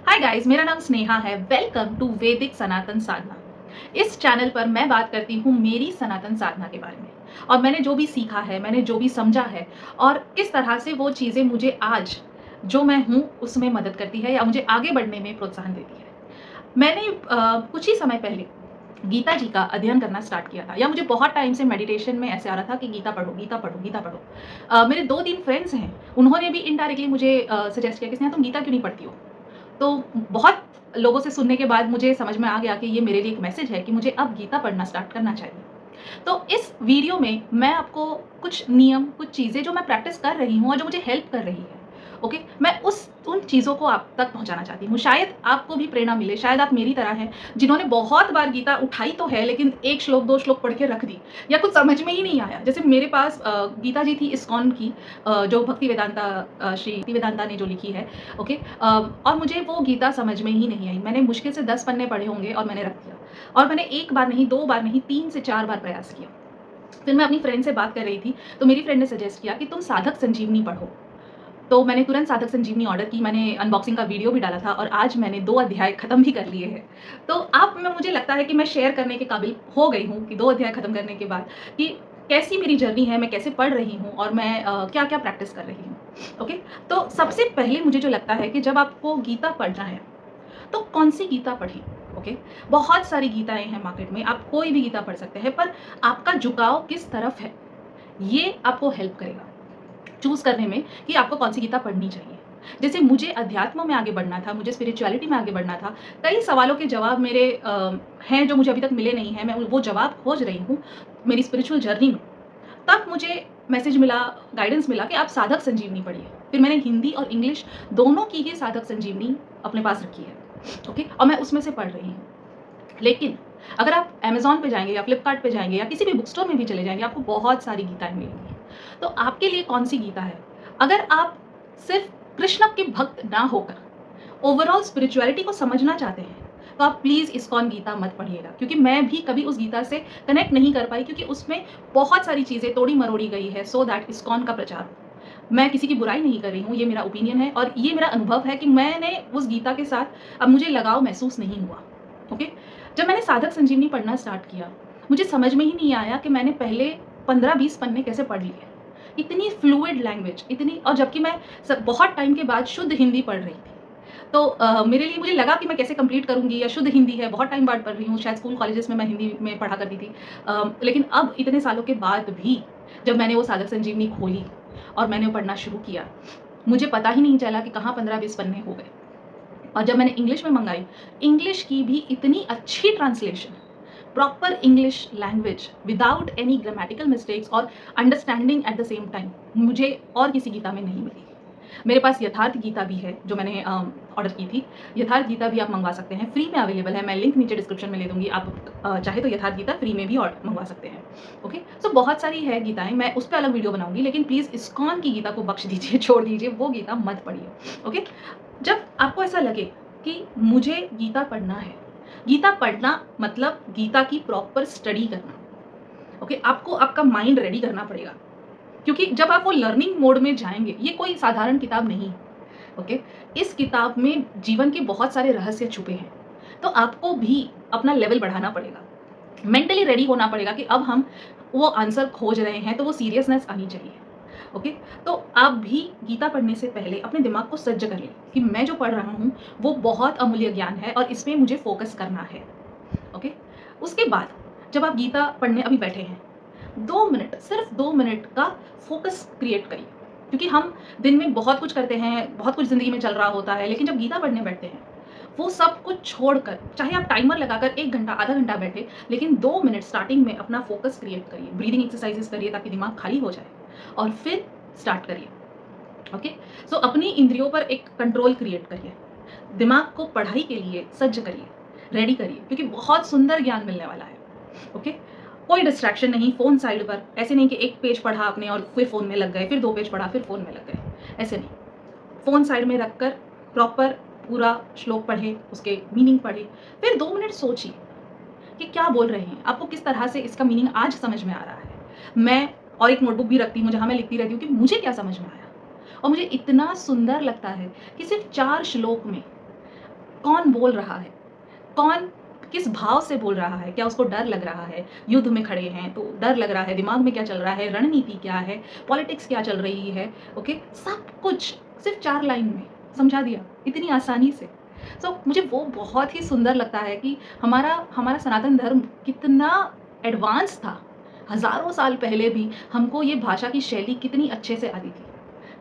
Hi guys, मेरा नाम स्नेहा है। वेलकम टू वैदिक सनातन साधना। इस चैनल पर मैं बात करती हूँ मेरी सनातन साधना के बारे में और मैंने जो भी सीखा है, मैंने जो भी समझा है और किस तरह से वो चीज़ें मुझे आज जो मैं हूँ उसमें मदद करती है या मुझे आगे बढ़ने में प्रोत्साहन देती है। मैंने कुछ ही समय पहले गीता जी का अध्ययन करना स्टार्ट किया था या मुझे बहुत टाइम से मेडिटेशन में ऐसे आ रहा था कि गीता पढ़ो, गीता पढ़ो, गीता पढ़ो। मेरे 2-3 फ्रेंड्स हैं, उन्होंने भी इनडायरेक्टली मुझे सजेस्ट किया कि स्नेहा तुम गीता क्यों नहीं पढ़ती हो? तो बहुत लोगों से सुनने के बाद मुझे समझ में आ गया कि ये मेरे लिए एक मैसेज है कि मुझे अब गीता पढ़ना स्टार्ट करना चाहिए। तो इस वीडियो में मैं आपको कुछ नियम, कुछ चीज़ें जो मैं प्रैक्टिस कर रही हूँ और जो मुझे हेल्प कर रही है, ओके? मैं उन चीज़ों को आप तक पहुँचाना चाहती हूँ। शायद आपको भी प्रेरणा मिले, शायद आप मेरी तरह हैं, जिन्होंने बहुत बार गीता उठाई तो है लेकिन 1 श्लोक, 2 श्लोक पढ़ के रख दी या कुछ समझ में ही नहीं आया। जैसे मेरे पास गीता जी थी इस्कॉन की, जो भक्ति वेदांता श्री भक्ति वेदांता ने जो लिखी है, ओके? और मुझे वो गीता समझ में ही नहीं आई। मैंने मुश्किल से 10 पन्ने पढ़े होंगे और मैंने रख दिया। और मैंने 1 बार नहीं, 2 बार नहीं, 3 से 4 बार प्रयास किया। फिर मैं अपनी फ्रेंड से बात कर रही थी, तो मेरी फ्रेंड ने सजेस्ट किया कि तुम साधक संजीवनी पढ़ो। तो मैंने तुरंत साधक संजीवनी ऑर्डर की, मैंने अनबॉक्सिंग का वीडियो भी डाला था और आज मैंने 2 अध्याय खत्म भी कर लिए हैं। तो अब मैं मुझे लगता है कि मैं शेयर करने के काबिल हो गई हूँ कि 2 अध्याय खत्म करने के बाद कि कैसी मेरी जर्नी है, मैं कैसे पढ़ रही हूँ और मैं क्या-क्या प्रैक्टिस कर रही हूँ। ओके? तो सबसे पहले मुझे जो लगता है कि जब आपको गीता पढ़ना है, तो कौन-सी गीता पढ़ें? ओके? बहुत सारी गीताएँ हैं मार्केट में, आप कोई भी गीता पढ़ सकते हैं, पर आपका झुकाव किस तरफ है, ये आपको हेल्प करेगा चूज़ करने में कि आपको कौन-सी गीता पढ़नी चाहिए। जैसे मुझे अध्यात्म में आगे बढ़ना था, मुझे स्पिरिचुअलिटी में आगे बढ़ना था, कई सवालों के जवाब मेरे हैं जो मुझे अभी तक मिले नहीं हैं, मैं वो जवाब खोज रही हूँ मेरी स्पिरिचुअल जर्नी में। तब मुझे मैसेज मिला, गाइडेंस मिला कि आप साधक संजीवनी पढ़िए। फिर मैंने हिंदी और इंग्लिश दोनों की ही साधक संजीवनी अपने पास रखी है, ओके? और मैं उसमें से पढ़ रही हूँ। लेकिन अगर आप अमेज़न पे जाएँगे या फ्लिपकार्ट पे जाएँगे या किसी भी बुक स्टोर में भी चले जाएँगे, आपको बहुत सारी गीताएँ मिलेंगी। तो आपके लिए कौन-सी गीता है? अगर आप सिर्फ़ कृष्ण के भक्त ना होकर ओवरऑल स्पिरिचुअलिटी को समझना चाहते हैं, तो आप प्लीज़ इस्कॉन गीता मत पढ़िएगा, क्योंकि मैं भी कभी उस गीता से कनेक्ट नहीं कर पाई, क्योंकि उसमें बहुत सारी चीज़ें तोड़ी-मरोड़ी गई है सो दैट इस्कॉन का प्रचार हो। मैं किसी की बुराई नहीं कर रही हूँ, ये मेरा ओपिनियन है और ये मेरा अनुभव है कि मैंने उस गीता के साथ अब मुझे लगाव महसूस नहीं हुआ, ओके? जब मैंने साधक संजीवनी पढ़ना स्टार्ट किया, मुझे समझ में ही नहीं आया कि मैंने पहले 15-20 पन्ने कैसे पढ़ लिए। इतनी फ्लूइड लैंग्वेज, इतनी, और जबकि मैं बहुत टाइम के बाद शुद्ध हिंदी पढ़ रही थी। तो मेरे लिए मुझे लगा कि मैं कैसे कंप्लीट करूँगी, या शुद्ध हिंदी है, बहुत टाइम बाद पढ़ रही हूँ, शायद स्कूल कॉलेजेस में मैं हिंदी में पढ़ा करती थी। लेकिन अब इतने सालों के बाद भी जब मैंने वो साधक संजीवनी खोली और मैंने वो पढ़ना शुरू किया, मुझे पता ही नहीं चला कि कहाँ 15-20 पन्ने हो गए। और जब मैंने इंग्लिश में मँगाई, इंग्लिश की भी इतनी अच्छी translation, proper English language without any grammatical mistakes और understanding at the same time, मुझे और किसी गीता में नहीं मिली। मेरे पास यथार्थ गीता भी है जो मैंने ऑर्डर की थी। यथार्थ गीता भी आप मँगवा सकते हैं, फ्री में अवेलेबल है, मैं लिंक नीचे डिस्क्रिप्शन में ले दूँगी, आप चाहे तो यथार्थ गीता फ्री में भी मँगवा सकते हैं। ओके? सो बहुत सारी है गीताएँ, मैं उस पे अलग वीडियो बनाऊँगी, लेकिन प्लीज़ इस्कॉन की गीता को बख्श दीजिए, छोड़ दीजिए, वो गीता मत पढ़िए। ओके? जब आपको ऐसा लगे कि मुझे गीता पढ़ना है, गीता पढ़ना मतलब गीता की प्रॉपर स्टडी करना, ओके? आपको आपका माइंड रेडी करना पड़ेगा, क्योंकि जब आप वो लर्निंग मोड में जाएँगे, ये कोई साधारण किताब नहीं है, ओके? इस किताब में जीवन के बहुत सारे रहस्य छुपे हैं, तो आपको भी अपना लेवल बढ़ाना पड़ेगा। मेंटली रेडी होना पड़ेगा कि अब हम वो आंसर खोज रहे हैं, तो वो सीरियसनेस आनी चाहिए, ओके? तो आप भी गीता पढ़ने से पहले अपने दिमाग को सज्ज कर लें कि मैं जो पढ़ रहा हूँ, वो बहुत अमूल्य ज्ञान है और इसमें मुझे फ़ोकस करना है, ओके? उसके बाद जब आप गीता पढ़ने अभी बैठे हैं, 2 मिनट, सिर्फ 2 मिनट का फ़ोकस क्रिएट करिए, क्योंकि हम दिन में बहुत कुछ करते हैं, बहुत कुछ ज़िंदगी में चल रहा होता है, लेकिन जब गीता पढ़ने बैठते हैं, वो सब कुछ छोड़कर, चाहे आप टाइमर लगाकर 1 घंटा, आधा घंटा बैठे, लेकिन 2 मिनट स्टार्टिंग में अपना फ़ोकस क्रिएट करिए, ब्रीदिंग एक्सरसाइज़ेज़ करिए ताकि दिमाग खाली हो जाए और फिर स्टार्ट करिए, ओके? सो अपनी इंद्रियों पर एक कंट्रोल क्रिएट करिए, दिमाग को पढ़ाई के लिए सज्ज करिए, रेडी करिए, क्योंकि बहुत सुंदर ज्ञान मिलने वाला है, ओके? कोई डिस्ट्रैक्शन नहीं, फ़ोन साइड पर, ऐसे नहीं कि 1 पेज पढ़ा आपने और फिर फ़ोन में लग गए, फिर 2 पेज पढ़ा, फिर फ़ोन में लग गए, ऐसे नहीं। फ़ोन साइड में रखकर प्रॉपर पूरा श्लोक पढ़ें, उसके मीनिंग पढ़ें, फिर 2 मिनट सोचिए कि क्या बोल रहे हैं, आपको किस तरह से इसका मीनिंग आज समझ में आ रहा है। मैं और एक नोटबुक भी रखती हूँ जहाँ मैं लिखती रहती हूँ कि मुझे क्या समझ में आया, और मुझे इतना सुंदर लगता है कि सिर्फ 4 श्लोक में कौन बोल रहा है, कौन किस भाव से बोल रहा है, क्या उसको डर लग रहा है, युद्ध में खड़े हैं तो डर लग रहा है, दिमाग में क्या चल रहा है, रणनीति क्या है, पॉलिटिक्स क्या चल रही है, ओके, सब कुछ सिर्फ 4 लाइन में समझा दिया इतनी आसानी से। मुझे वो बहुत ही सुंदर लगता है कि हमारा हमारा सनातन धर्म कितना एडवांस था। हज़ारों साल पहले भी हमको ये भाषा की शैली कितनी अच्छे से आती थी,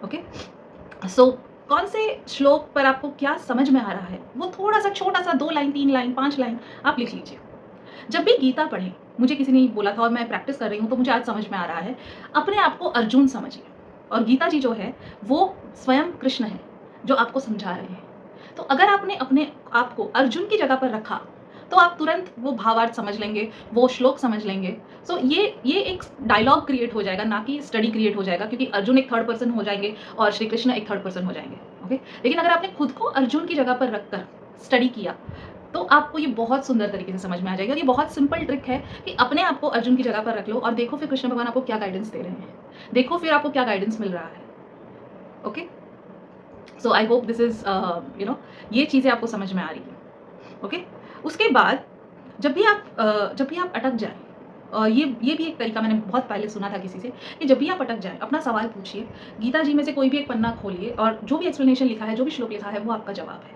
ओके। सो कौन से श्लोक पर आपको क्या समझ में आ रहा है, वो थोड़ा-सा छोटा-सा 2 लाइन, 3 लाइन, 5 लाइन आप लिख लीजिए। जब भी गीता पढ़ें, मुझे किसी ने बोला था और मैं प्रैक्टिस कर रही हूँ, तो मुझे आज समझ में आ रहा है, अपने आप को अर्जुन समझिए और गीता जी जो है, वो स्वयं कृष्ण हैं, जो आपको समझा रहे हैं। तो अगर आपने अपने आप को अर्जुन की जगह पर रखा, तो आप तुरंत वो भावार्थ समझ लेंगे, वो श्लोक समझ लेंगे। ये एक डायलॉग क्रिएट हो जाएगा, ना कि स्टडी क्रिएट हो जाएगा, क्योंकि अर्जुन एक थर्ड पर्सन हो जाएँगे और श्री कृष्ण एक थर्ड पर्सन हो जाएँगे, ओके? लेकिन अगर आपने खुद को अर्जुन की जगह पर रखकर स्टडी किया, तो आपको ये बहुत सुंदर तरीके से समझ में आ जाएगा। और ये बहुत सिंपल ट्रिक है कि अपने आप को अर्जुन की जगह पर रख लो और देखो फिर कृष्ण भगवान आपको क्या गाइडेंस दे रहे हैं। देखो फिर आपको क्या गाइडेंस मिल रहा है, okay? So I hope this is ये चीज़ें आपको समझ में आ रही हैं, ओके? उसके बाद जब भी आप अटक जाएँ, ये भी एक तरीका मैंने बहुत पहले सुना था किसी से, कि जब भी आप अटक जाएँ, अपना सवाल पूछिए, गीता जी में से कोई भी एक पन्ना खोलिए और जो भी एक्सप्लेनेशन लिखा है, जो भी श्लोक लिखा है, वो आपका जवाब है,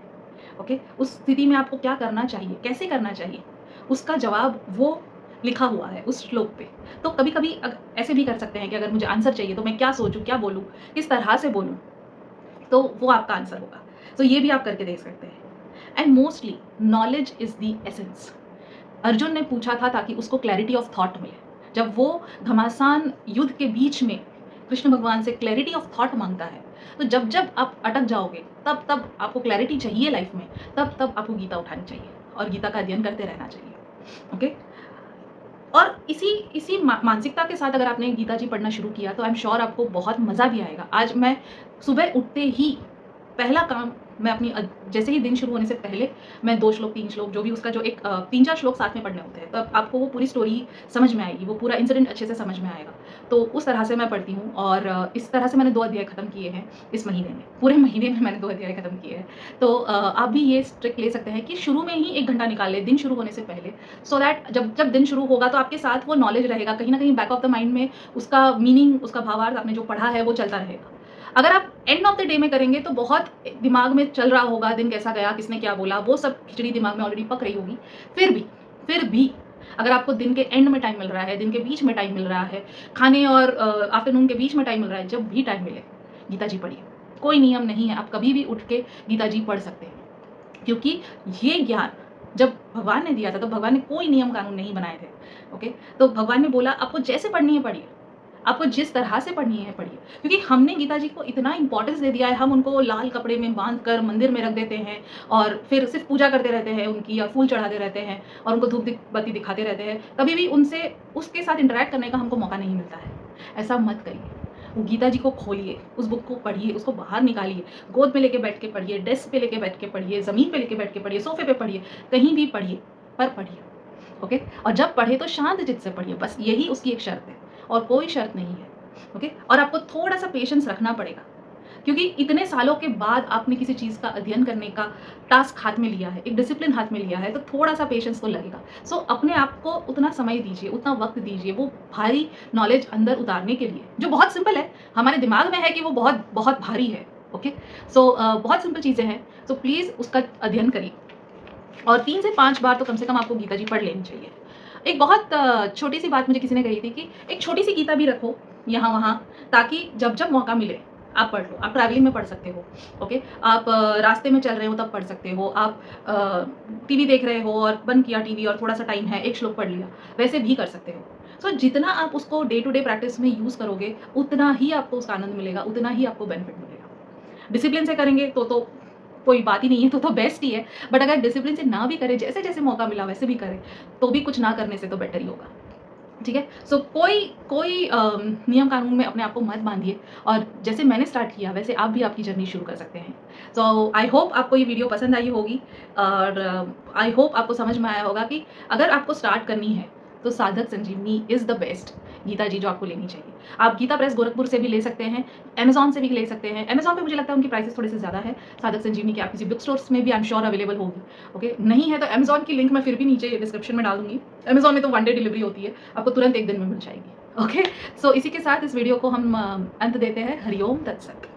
ओके? उस स्थिति में आपको क्या करना चाहिए, कैसे करना चाहिए, उसका जवाब वो लिखा हुआ है उस श्लोक पे। तो कभी-कभी ऐसे भी कर सकते हैं कि अगर मुझे आंसर चाहिए, तो मैं क्या सोचूँ, क्या बोलूँ, किस तरह से बोलूँ, तो वो आपका आंसर होगा। तो ये भी आप करके देख सकते हैं। And mostly knowledge is the essence. Arjun ने पूछा था ताकि उसको क्लैरिटी ऑफ थॉट मिले। जब वो घमासान युद्ध के बीच में कृष्ण भगवान से क्लैरिटी ऑफ थॉट माँगता है, तो जब-जब आप अटक जाओगे, तब-तब आपको क्लैरिटी चाहिए लाइफ में, तब-तब आपको गीता उठानी चाहिए और गीता का अध्ययन करते रहना चाहिए, ओके? और इसी इसी मानसिकता के साथ अगर आपने गीता जी पढ़ना शुरू किया, तो आई एम श्योर आपको बहुत मज़ा भी आएगा। आज मैं सुबह उठते ही पहला काम, मैं अपनी जैसे ही दिन शुरू होने से पहले मैं 2 श्लोक 3 श्लोक, जो भी उसका जो एक 3-4 श्लोक साथ में पढ़ने होते हैं, तब आपको वो पूरी स्टोरी समझ में आएगी, वो पूरा इंसिडेंट अच्छे से समझ में आएगा। तो उस तरह से मैं पढ़ती हूँ और इस तरह से मैंने 2 अध्याय खत्म किए हैं इस महीने में। पूरे महीने में मैंने 2 अध्याय खत्म किए हैं। तो आप भी ये ट्रिक ले सकते हैं कि शुरू में ही 1 घंटा निकाल लें दिन शुरू होने से पहले, सो दैट जब जब दिन शुरू होगा तो आपके साथ वो नॉलेज रहेगा, कहीं न कहीं बैक ऑफ द माइंड में उसका मीनिंग, उसका भावार्थ आपने जो पढ़ा है वो चलता रहेगा। अगर आप एंड ऑफ द डे में करेंगे तो बहुत दिमाग में चल रहा होगा, दिन कैसा गया, किसने क्या बोला, वो सब खिचड़ी दिमाग में ऑलरेडी पक रही होगी। फिर भी अगर आपको दिन के एंड में टाइम मिल रहा है, दिन के बीच में टाइम मिल रहा है, खाने और आफ्टरनून के बीच में टाइम मिल रहा है, जब भी टाइम मिले, गीता जी पढ़िए। कोई नियम नहीं है, आप कभी भी उठ के गीता जी पढ़ सकते हैं। क्योंकि ये ज्ञान जब भगवान ने दिया था, तो भगवान ने कोई नियम कानून नहीं बनाए थे, ओके? तो भगवान ने बोला आपको जैसे पढ़नी है पढ़िए, आपको जिस तरह से पढ़नी है पढ़िए। क्योंकि हमने गीता जी को इतना इम्पोर्टेंस दे दिया है, हम उनको लाल कपड़े में बांध कर मंदिर में रख देते हैं और फिर सिर्फ पूजा करते रहते हैं उनकी, या फूल चढ़ाते रहते हैं और उनको धूप बत्ती दिखाते रहते हैं। कभी भी उनसे उसके साथ इंटरैक्ट करने का हमको मौका नहीं मिलता है। ऐसा मत करिए। वो गीता जी को खोलिए, उस बुक को पढ़िए, उसको बाहर निकालिए, गोद में लेके बैठ के पढ़िए, डेस्क पे लेके बैठ के पढ़िए, ज़मीन पे लेके बैठ के पढ़िए, सोफ़े पे पढ़िए, कहीं भी पढ़िए, पर पढ़िए, ओके? और जब पढ़े तो शांत चित्त से पढ़िए, बस यही उसकी एक शर्त है और कोई शर्त नहीं है, ओके? और आपको थोड़ा-सा पेशेंस रखना पड़ेगा, क्योंकि इतने सालों के बाद आपने किसी चीज़ का अध्ययन करने का टास्क हाथ में लिया है, एक डिसिप्लिन हाथ में लिया है, तो थोड़ा-सा पेशेंस तो लगेगा। सो अपने आप को उतना समय दीजिए, उतना वक़्त दीजिए, वो भारी नॉलेज अंदर उतारने के लिए, जो बहुत सिंपल है। हमारे दिमाग में है कि वो बहुत बहुत भारी है, ओके? सो बहुत सिंपल चीज़ें हैं, सो प्लीज़ उसका अध्ययन करिए और 3 से 5 बार तो कम से कम आपको गीता जी पढ़ लेनी चाहिए। एक बहुत छोटी-सी बात मुझे किसी ने कही थी कि एक छोटी-सी गीता भी रखो यहाँ-वहाँ, ताकि जब-जब मौका मिले आप पढ़ लो। आप ट्रैवलिंग में पढ़ सकते हो, ओके? आप रास्ते में चल रहे हो तब पढ़ सकते हो। आप टीवी देख रहे हो और बंद किया टीवी और थोड़ा-सा टाइम है, एक श्लोक पढ़ लिया, वैसे भी कर सकते हो। सो जितना आप उसको डे टू डे प्रैक्टिस में यूज़ करोगे, उतना ही आपको उसका आनंद मिलेगा, उतना ही आपको बेनिफिट मिलेगा। डिसिप्लिन से करेंगे तो कोई बात ही नहीं है, तो बेस्ट ही है। बट अगर डिसिप्लिन से ना भी करें, जैसे-जैसे मौका मिला वैसे भी करें, तो भी कुछ ना करने से तो बेटर ही होगा। ठीक है? सो कोई कोई नियम कानून में अपने आप को मत बांधिए और जैसे मैंने स्टार्ट किया वैसे आप भी आपकी जर्नी शुरू कर सकते हैं। सो आई होप आपको ये वीडियो पसंद आई होगी और आई होप आपको समझ में आया होगा कि अगर आपको स्टार्ट करनी है तो साधक संजीवनी इज़ द बेस्ट। गीता जी जो आपको लेनी चाहिए। आप गीता प्रेस गोरखपुर से भी ले सकते हैं, अमेज़न से भी ले सकते हैं। अमेज़न पे मुझे लगता है उनकी प्राइसेज़ थोड़े-से ज़्यादा है, साधक संजीवनी की आप किसी बुक स्टोर्स में भी आई एम श्योर अवेलेबल होगी, ओके? नहीं है तो अमेज़न की लिंक मैं फिर भी नीचे डिस्क्रिप्शन में डाल दूँगी। अमेज़न में तो 1 डे डिलीवरी होती है, आपको तुरंत 1 दिन में मिल जाएगी, ओके? सो इसी के साथ इस वीडियो को हम अंत देते हैं। हरि ओम तत्सत।